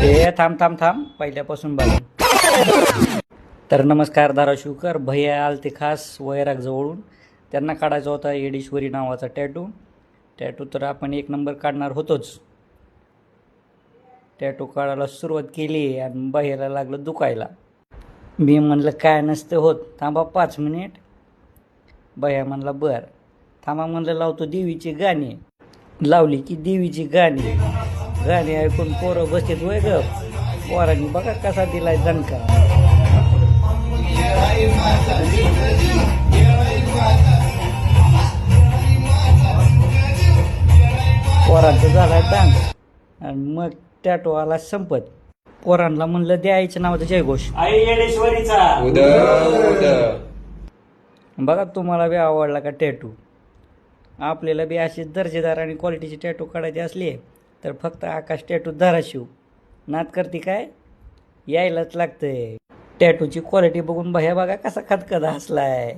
ए थांब थांब थांब पहिल्यापासून बघ. तर नमस्कार धाराशिवकर. भैया आलते खास वैराग जवळून. त्यांना काढायचा होता येडेश्वरी नावाचा टॅटू तर आपण एक नंबर काढणार होतोच. टॅटू काढायला सुरुवात केली आणि भैयाला लागलं दुखायला. मी म्हणलं काय नसतं होत, थांबा 5 मिनिट. भैया म्हणला बर थांबा. म्हणलं लावतो देवीची गाणी. लावली की देवीची गाणी ऐकून पोरं बसतेत वय ग. पोरांनी बघा कसा दिलाय दणका. पोरांचं झालाय डान्स आणि मग टॅटू आला संपत. पोरांना म्हणलं द्यायचं नावाचं जयघोष. आई येडेश्वरीचा बघा तुम्हाला बी आवडला का टॅटू? आपल्याला बी अशी दर्जेदार आणि क्वालिटीची टॅटू काढायची असली तर फक्त आकाश टॅटू धाराशिव. नाद करते काय? यायलाच लागतंय. टॅटूची क्वालिटी बघून भैया बघा कसा खदखद हसलाय.